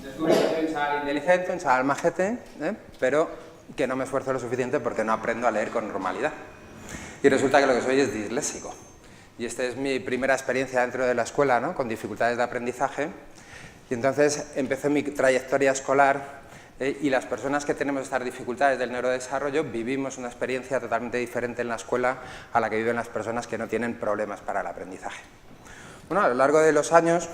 Descubrí que soy un chaval inteligente, un chaval majete, pero que no me esfuerzo lo suficiente porque no aprendo a leer con normalidad. Y resulta que lo que soy es disléxico. Y esta es mi primera experiencia dentro de la escuela, ¿no?, con dificultades de aprendizaje. Y entonces empecé mi trayectoria escolar y las personas que tenemos estas dificultades del neurodesarrollo vivimos una experiencia totalmente diferente en la escuela a la que viven las personas que no tienen problemas para el aprendizaje. Bueno, a lo largo de los años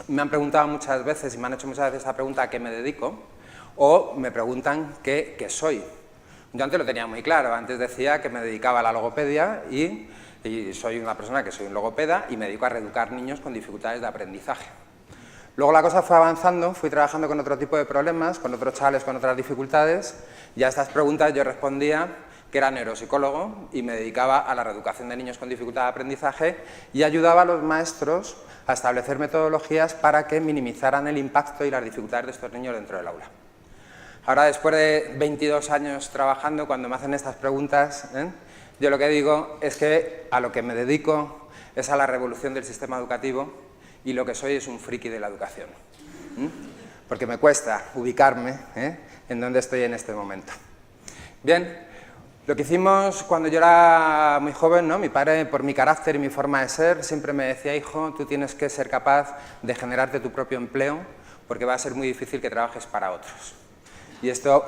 me han preguntado muchas veces y me han hecho muchas veces esta pregunta: ¿a qué me dedico? O me preguntan qué soy. Yo antes lo tenía muy claro, antes decía que me dedicaba a la logopedia y soy una persona que soy un logopeda y me dedico a reeducar niños con dificultades de aprendizaje. Luego la cosa fue avanzando, fui trabajando con otro tipo de problemas, con otros chavales con otras dificultades, y a estas preguntas yo respondía que era neuropsicólogo y me dedicaba a la reeducación de niños con dificultad de aprendizaje y ayudaba a los maestros a establecer metodologías para que minimizaran el impacto y las dificultades de estos niños dentro del aula. Ahora, después de 22 años trabajando, cuando me hacen estas preguntas, yo lo que digo es que a lo que me dedico es a la revolución del sistema educativo y lo que soy es un friki de la educación. Porque me cuesta ubicarme en donde estoy en este momento. Bien, lo que hicimos cuando yo era muy joven, ¿no?, mi padre, por mi carácter y mi forma de ser, siempre me decía: hijo, tú tienes que ser capaz de generarte tu propio empleo porque va a ser muy difícil que trabajes para otros. Y esto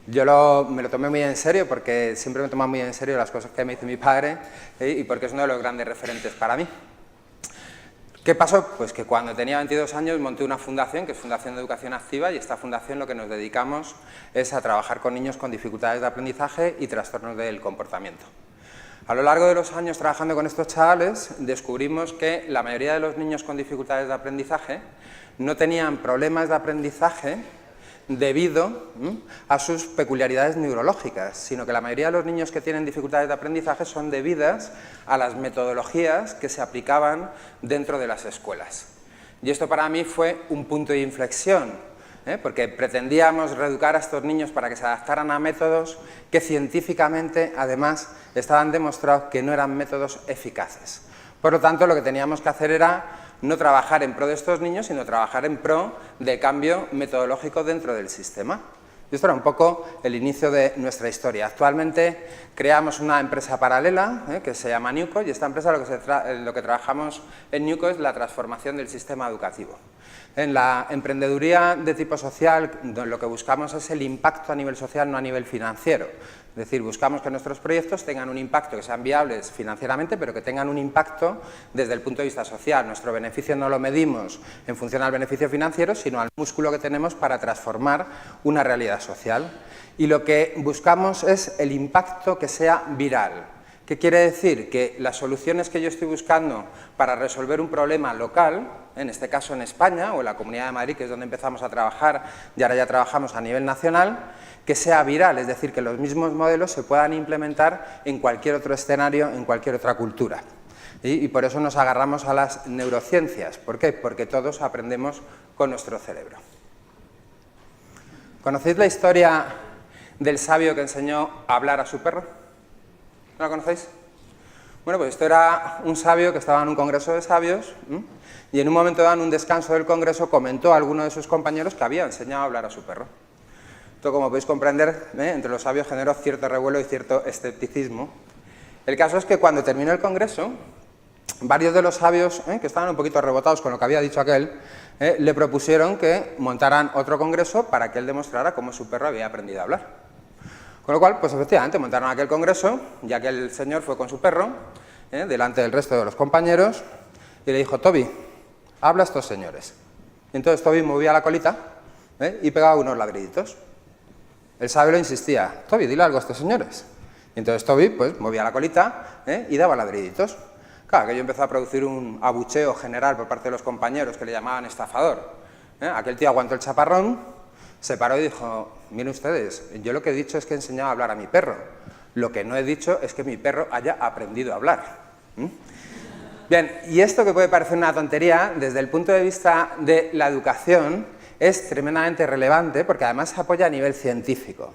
yo me lo tomé muy en serio porque siempre me tomo muy en serio las cosas que me dice mi padre y porque es uno de los grandes referentes para mí. ¿Qué pasó? Pues que cuando tenía 22 años monté una fundación, que es Fundación de Educación Activa, y esta fundación lo que nos dedicamos es a trabajar con niños con dificultades de aprendizaje y trastornos del comportamiento. A lo largo de los años trabajando con estos chavales descubrimos que la mayoría de los niños con dificultades de aprendizaje no tenían problemas de aprendizaje debido a sus peculiaridades neurológicas, sino que la mayoría de los niños que tienen dificultades de aprendizaje son debidas a las metodologías que se aplicaban dentro de las escuelas. Y esto para mí fue un punto de inflexión, porque pretendíamos reeducar a estos niños para que se adaptaran a métodos que científicamente, además, estaban demostrados que no eran métodos eficaces. Por lo tanto, lo que teníamos que hacer era no trabajar en pro de estos niños, sino trabajar en pro de cambio metodológico dentro del sistema. Y esto era un poco el inicio de nuestra historia. Actualmente creamos una empresa paralela que se llama Newco, y esta empresa lo que trabajamos en Newco es la transformación del sistema educativo. En la emprendeduría de tipo social lo que buscamos es el impacto a nivel social, no a nivel financiero. Es decir, buscamos que nuestros proyectos tengan un impacto, que sean viables financieramente, pero que tengan un impacto desde el punto de vista social. Nuestro beneficio no lo medimos en función al beneficio financiero, sino al músculo que tenemos para transformar una realidad social. Y lo que buscamos es el impacto que sea viral. ¿Qué quiere decir? Que las soluciones que yo estoy buscando para resolver un problema local, en este caso en España o en la Comunidad de Madrid, que es donde empezamos a trabajar y ahora ya trabajamos a nivel nacional, que sea viral, es decir, que los mismos modelos se puedan implementar en cualquier otro escenario, en cualquier otra cultura. Y por eso nos agarramos a las neurociencias. ¿Por qué? Porque todos aprendemos con nuestro cerebro. ¿Conocéis la historia del sabio que enseñó a hablar a su perro? ¿No la conocéis? Bueno, pues esto era un sabio que estaba en un congreso de sabios y en un momento dado, en un descanso del congreso, comentó a alguno de sus compañeros que había enseñado a hablar a su perro. Esto, como podéis comprender, entre los sabios generó cierto revuelo y cierto escepticismo. El caso es que cuando terminó el congreso, varios de los sabios, que estaban un poquito rebotados con lo que había dicho aquel, le propusieron que montaran otro congreso para que él demostrara cómo su perro había aprendido a hablar. Con lo cual, pues efectivamente, montaron aquel congreso, ya que el señor fue con su perro, delante del resto de los compañeros, y le dijo: Toby, habla a estos señores. Y entonces Toby movía la colita y pegaba unos ladriditos. El sabio le insistía: Toby, dile algo a estos señores. Y entonces Toby pues movía la colita y daba ladriditos. Claro, aquello empezó a producir un abucheo general por parte de los compañeros que le llamaban estafador. Aquel tío aguantó el chaparrón, se paró y dijo: miren ustedes, yo lo que he dicho es que he enseñado a hablar a mi perro. Lo que no he dicho es que mi perro haya aprendido a hablar. Bien, y esto que puede parecer una tontería, desde el punto de vista de la educación, es tremendamente relevante porque además se apoya a nivel científico.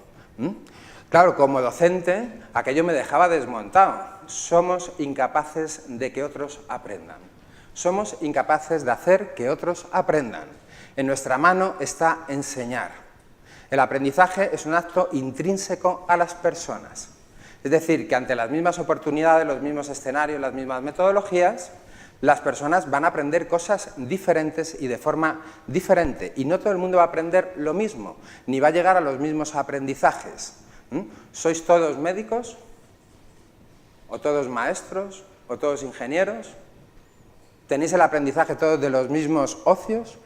Claro, como docente, aquello me dejaba desmontado. Somos incapaces de que otros aprendan. Somos incapaces de hacer que otros aprendan. En nuestra mano está enseñar. El aprendizaje es un acto intrínseco a las personas. Es decir, que ante las mismas oportunidades, los mismos escenarios, las mismas metodologías, las personas van a aprender cosas diferentes y de forma diferente. Y no todo el mundo va a aprender lo mismo, ni va a llegar a los mismos aprendizajes. ¿Sois todos médicos? ¿O todos maestros? ¿O todos ingenieros? ¿Tenéis el aprendizaje todos de los mismos ocios?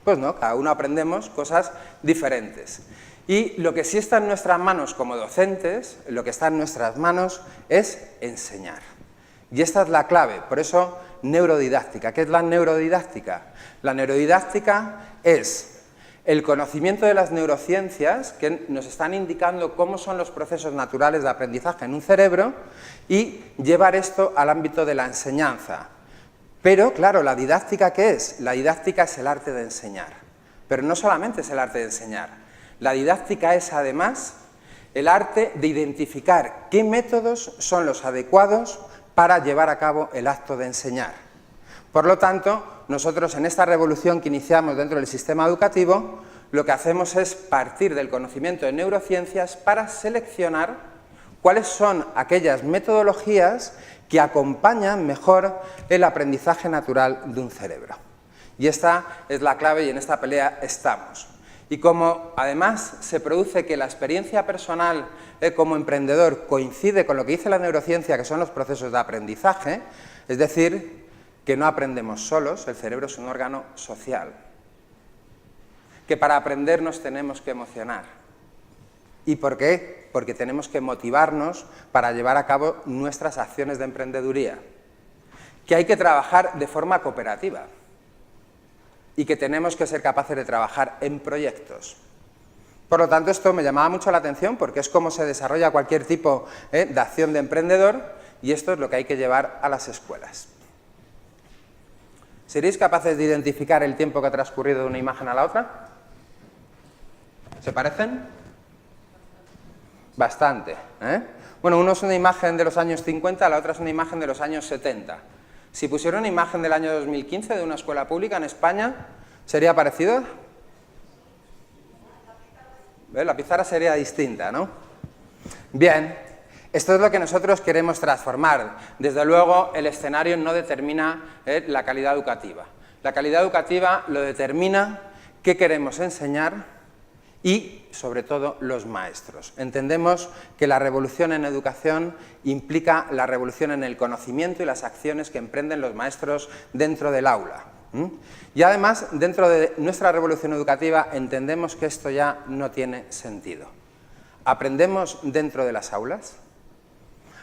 Pues no, cada uno aprendemos cosas diferentes. Y lo que sí está en nuestras manos como docentes, lo que está en nuestras manos es enseñar. Y esta es la clave, por eso neurodidáctica. ¿Qué es la neurodidáctica? La neurodidáctica es el conocimiento de las neurociencias que nos están indicando cómo son los procesos naturales de aprendizaje en un cerebro y llevar esto al ámbito de la enseñanza. Pero, claro, ¿la didáctica qué es? La didáctica es el arte de enseñar. Pero no solamente es el arte de enseñar. La didáctica es, además, el arte de identificar qué métodos son los adecuados para llevar a cabo el acto de enseñar. Por lo tanto, nosotros en esta revolución que iniciamos dentro del sistema educativo, lo que hacemos es partir del conocimiento de neurociencias para seleccionar cuáles son aquellas metodologías que acompañan mejor el aprendizaje natural de un cerebro. Y esta es la clave y en esta pelea estamos. Y como además se produce que la experiencia personal como emprendedor coincide con lo que dice la neurociencia, que son los procesos de aprendizaje, es decir, que no aprendemos solos, el cerebro es un órgano social, que para aprender nos tenemos que emocionar. ¿Y por qué? Porque tenemos que motivarnos para llevar a cabo nuestras acciones de emprendeduría, que hay que trabajar de forma cooperativa y que tenemos que ser capaces de trabajar en proyectos. Por lo tanto, esto me llamaba mucho la atención porque es como se desarrolla cualquier tipo de acción de emprendedor y esto es lo que hay que llevar a las escuelas. ¿Seréis capaces de identificar el tiempo que ha transcurrido de una imagen a la otra? ¿Se parecen? Bastante. Bueno, uno es una imagen de los años 50, la otra es una imagen de los años 70. Si pusiera una imagen del año 2015 de una escuela pública en España, ¿sería parecido? La pizarra sería distinta, ¿no? Bien, esto es lo que nosotros queremos transformar. Desde luego, el escenario no determina la calidad educativa. La calidad educativa lo determina qué queremos enseñar y, sobre todo, los maestros. Entendemos que la revolución en educación implica la revolución en el conocimiento y las acciones que emprenden los maestros dentro del aula. Y además, dentro de nuestra revolución educativa, entendemos que esto ya no tiene sentido. ¿Aprendemos dentro de las aulas?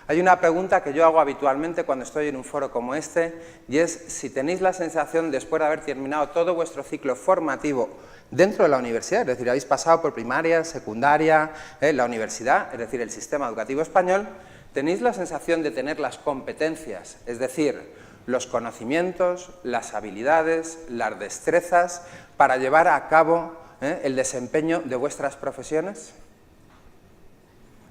Hay una pregunta que yo hago habitualmente cuando estoy en un foro como este, y es si tenéis la sensación, después de haber terminado todo vuestro ciclo formativo dentro de la universidad, es decir, habéis pasado por primaria, secundaria, la universidad, es decir, el sistema educativo español, tenéis la sensación de tener las competencias, es decir, los conocimientos, las habilidades, las destrezas para llevar a cabo el desempeño de vuestras profesiones.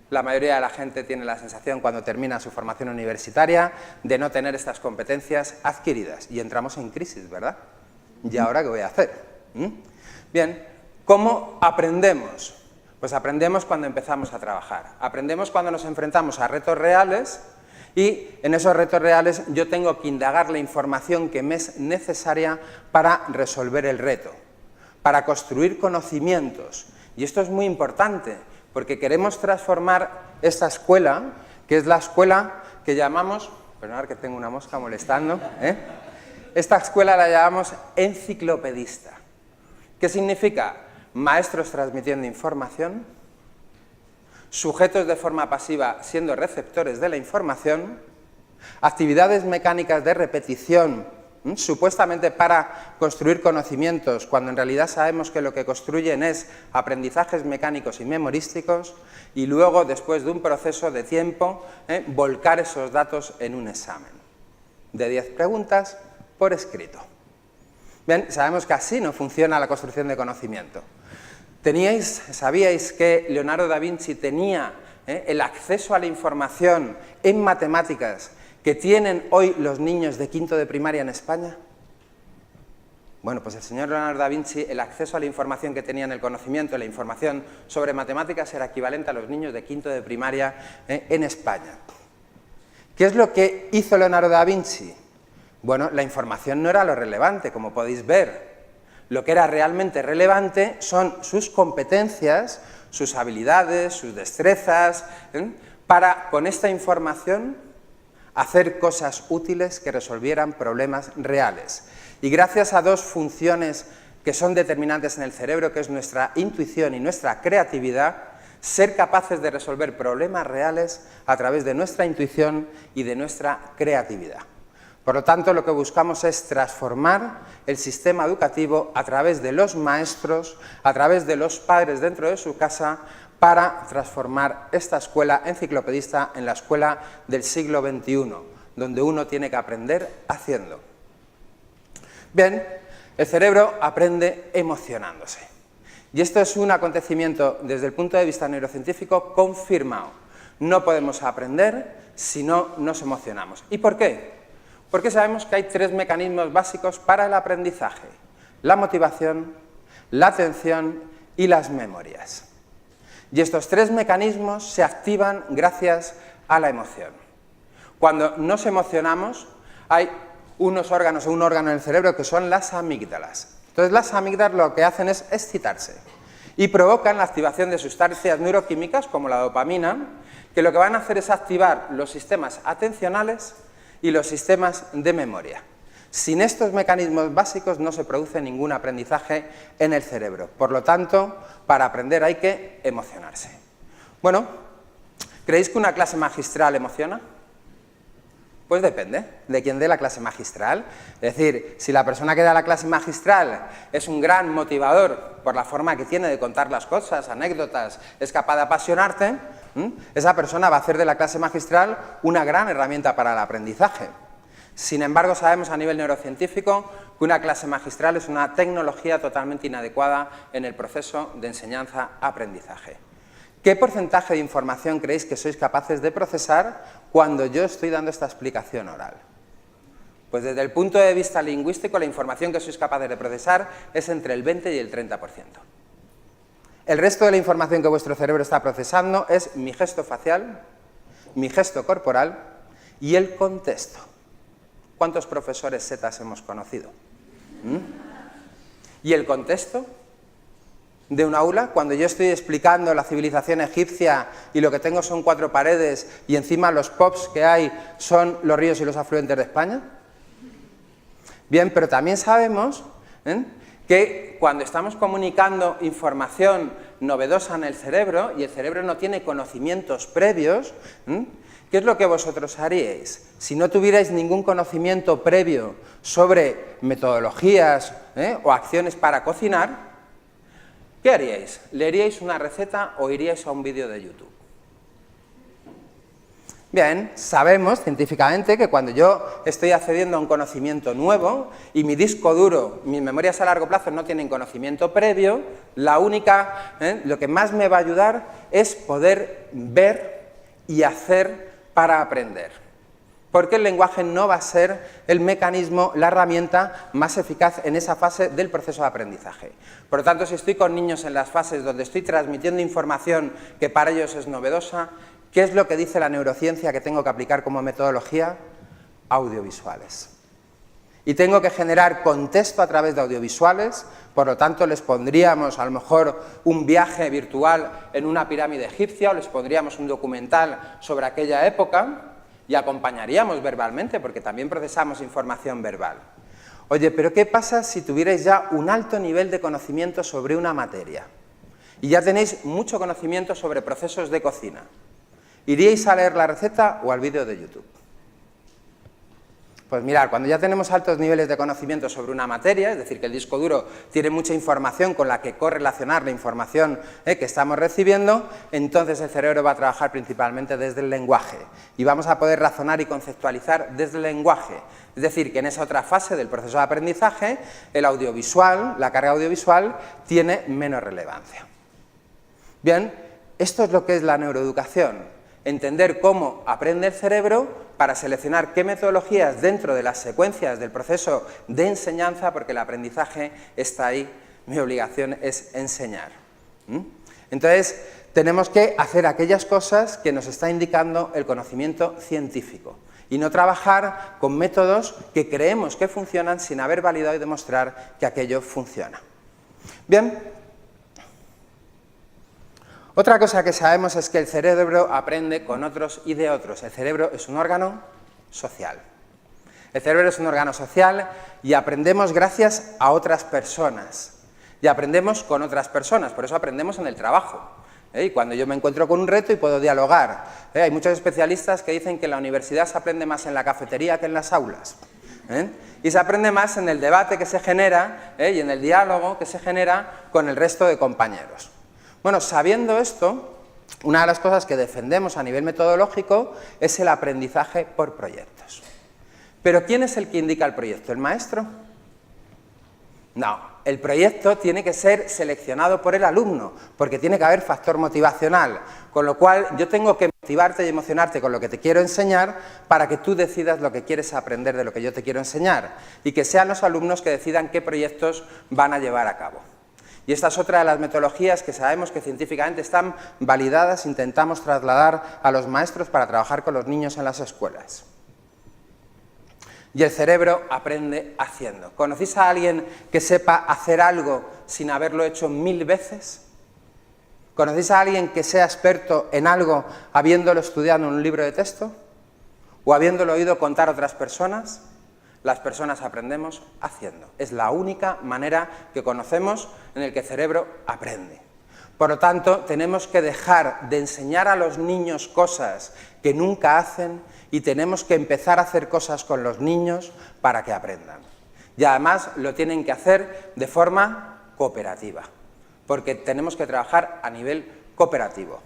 La mayoría de la gente tiene la sensación cuando termina su formación universitaria de no tener estas competencias adquiridas y entramos en crisis, ¿verdad? ¿Y ahora qué voy a hacer? Bien, ¿cómo aprendemos? Pues aprendemos cuando empezamos a trabajar, aprendemos cuando nos enfrentamos a retos reales y en esos retos reales yo tengo que indagar la información que me es necesaria para resolver el reto, para construir conocimientos. Y esto es muy importante, porque queremos transformar esta escuela, que es la escuela que llamamos, perdonad que tengo una mosca molestando, esta escuela la llamamos enciclopedista. ¿Qué significa? Maestros transmitiendo información, sujetos de forma pasiva siendo receptores de la información, actividades mecánicas de repetición, supuestamente para construir conocimientos, cuando en realidad sabemos que lo que construyen es aprendizajes mecánicos y memorísticos, y luego, después de un proceso de tiempo, volcar esos datos en un examen de 10 preguntas por escrito. Bien, sabemos que así no funciona la construcción de conocimiento. ¿Sabíais que Leonardo da Vinci tenía el acceso a la información en matemáticas que tienen hoy los niños de quinto de primaria en España? Bueno, pues el señor Leonardo da Vinci, el acceso a la información que tenía en el conocimiento, la información sobre matemáticas era equivalente a los niños de quinto de primaria en España. ¿Qué es lo que hizo Leonardo da Vinci? Bueno, la información no era lo relevante, como podéis ver. Lo que era realmente relevante son sus competencias, sus habilidades, sus destrezas, para, con esta información, hacer cosas útiles que resolvieran problemas reales. Y gracias a dos funciones que son determinantes en el cerebro, que es nuestra intuición y nuestra creatividad, ser capaces de resolver problemas reales a través de nuestra intuición y de nuestra creatividad. Por lo tanto, lo que buscamos es transformar el sistema educativo a través de los maestros, a través de los padres dentro de su casa, para transformar esta escuela enciclopedista en la escuela del siglo XXI, donde uno tiene que aprender haciendo. Bien, el cerebro aprende emocionándose. Y esto es un acontecimiento, desde el punto de vista neurocientífico, confirmado. No podemos aprender si no nos emocionamos. ¿Y por qué? Porque sabemos que hay tres mecanismos básicos para el aprendizaje: la motivación, la atención y las memorias. Y estos tres mecanismos se activan gracias a la emoción. Cuando nos emocionamos, hay unos órganos o un órgano en el cerebro que son las amígdalas. Entonces las amígdalas lo que hacen es excitarse y provocan la activación de sustancias neuroquímicas como la dopamina, que lo que van a hacer es activar los sistemas atencionales y los sistemas de memoria. Sin estos mecanismos básicos no se produce ningún aprendizaje en el cerebro. Por lo tanto, para aprender hay que emocionarse. Bueno, ¿creéis que una clase magistral emociona? Pues depende de quién dé la clase magistral. Es decir, si la persona que da la clase magistral es un gran motivador por la forma que tiene de contar las cosas, anécdotas, es capaz de apasionarte, esa persona va a hacer de la clase magistral una gran herramienta para el aprendizaje. Sin embargo, sabemos a nivel neurocientífico que una clase magistral es una tecnología totalmente inadecuada en el proceso de enseñanza-aprendizaje. ¿Qué porcentaje de información creéis que sois capaces de procesar cuando yo estoy dando esta explicación oral? Pues desde el punto de vista lingüístico, la información que sois capaces de procesar es entre el 20 y el 30%. El resto de la información que vuestro cerebro está procesando es mi gesto facial, mi gesto corporal y el contexto. ¿Cuántos profesores setas hemos conocido? ¿Y el contexto de un aula? Cuando yo estoy explicando la civilización egipcia y lo que tengo son 4 paredes y encima los pubs que hay son los ríos y los afluentes de España. Bien, pero también sabemos que cuando estamos comunicando información novedosa en el cerebro y el cerebro no tiene conocimientos previos, ¿qué es lo que vosotros haríais? Si no tuvierais ningún conocimiento previo sobre metodologías o acciones para cocinar, ¿qué haríais? ¿Leeríais una receta o iríais a un vídeo de YouTube? Bien, sabemos científicamente que cuando yo estoy accediendo a un conocimiento nuevo y mi disco duro, mis memorias a largo plazo no tienen conocimiento previo, lo que más me va a ayudar es poder ver y hacer para aprender. Porque el lenguaje no va a ser el mecanismo, la herramienta más eficaz en esa fase del proceso de aprendizaje. Por lo tanto, si estoy con niños en las fases donde estoy transmitiendo información que para ellos es novedosa, ¿qué es lo que dice la neurociencia que tengo que aplicar como metodología? Audiovisuales. Y tengo que generar contexto a través de audiovisuales, por lo tanto les pondríamos a lo mejor un viaje virtual en una pirámide egipcia o les pondríamos un documental sobre aquella época y acompañaríamos verbalmente porque también procesamos información verbal. Oye, pero ¿qué pasa si tuvierais ya un alto nivel de conocimiento sobre una materia? Y ya tenéis mucho conocimiento sobre procesos de cocina. ¿Iríais a leer la receta o al vídeo de YouTube? Pues mirad, cuando ya tenemos altos niveles de conocimiento sobre una materia, es decir, que el disco duro tiene mucha información con la que correlacionar la información que estamos recibiendo, entonces el cerebro va a trabajar principalmente desde el lenguaje y vamos a poder razonar y conceptualizar desde el lenguaje. Es decir, que en esa otra fase del proceso de aprendizaje, el audiovisual, la carga audiovisual, tiene menos relevancia. Bien, esto es lo que es la neuroeducación, entender cómo aprende el cerebro para seleccionar qué metodologías dentro de las secuencias del proceso de enseñanza, porque el aprendizaje está ahí, mi obligación es enseñar. Entonces, tenemos que hacer aquellas cosas que nos está indicando el conocimiento científico y no trabajar con métodos que creemos que funcionan sin haber validado y demostrar que aquello funciona. Bien, otra cosa que sabemos es que el cerebro aprende con otros y de otros. El cerebro es un órgano social. El cerebro es un órgano social y aprendemos gracias a otras personas. Y aprendemos con otras personas, por eso aprendemos en el trabajo. Y cuando yo me encuentro con un reto y puedo dialogar. Hay muchos especialistas que dicen que en la universidad se aprende más en la cafetería que en las aulas. Y se aprende más en el debate que se genera y en el diálogo que se genera con el resto de compañeros. Bueno, sabiendo esto, una de las cosas que defendemos a nivel metodológico es el aprendizaje por proyectos. ¿Pero quién es el que indica el proyecto? ¿El maestro? No, el proyecto tiene que ser seleccionado por el alumno, porque tiene que haber factor motivacional, con lo cual yo tengo que motivarte y emocionarte con lo que te quiero enseñar para que tú decidas lo que quieres aprender de lo que yo te quiero enseñar y que sean los alumnos que decidan qué proyectos van a llevar a cabo. Y esta es otra de las metodologías que sabemos que científicamente están validadas, intentamos trasladar a los maestros para trabajar con los niños en las escuelas. Y el cerebro aprende haciendo. ¿Conocéis a alguien que sepa hacer algo sin haberlo hecho 1000 veces? ¿Conocéis a alguien que sea experto en algo habiéndolo estudiado en un libro de texto? ¿O habiéndolo oído contar a otras personas? Las personas aprendemos haciendo. Es la única manera que conocemos en el que el cerebro aprende. Por lo tanto, tenemos que dejar de enseñar a los niños cosas que nunca hacen y tenemos que empezar a hacer cosas con los niños para que aprendan. Y además lo tienen que hacer de forma cooperativa, porque tenemos que trabajar a nivel cooperativo.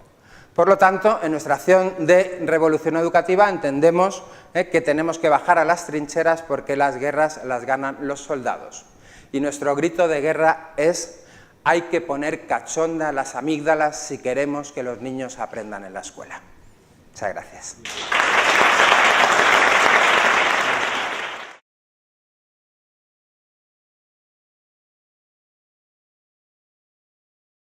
Por lo tanto, en nuestra acción de revolución educativa entendemos que tenemos que bajar a las trincheras porque las guerras las ganan los soldados. Y nuestro grito de guerra es: hay que poner cachonda las amígdalas si queremos que los niños aprendan en la escuela. Muchas gracias.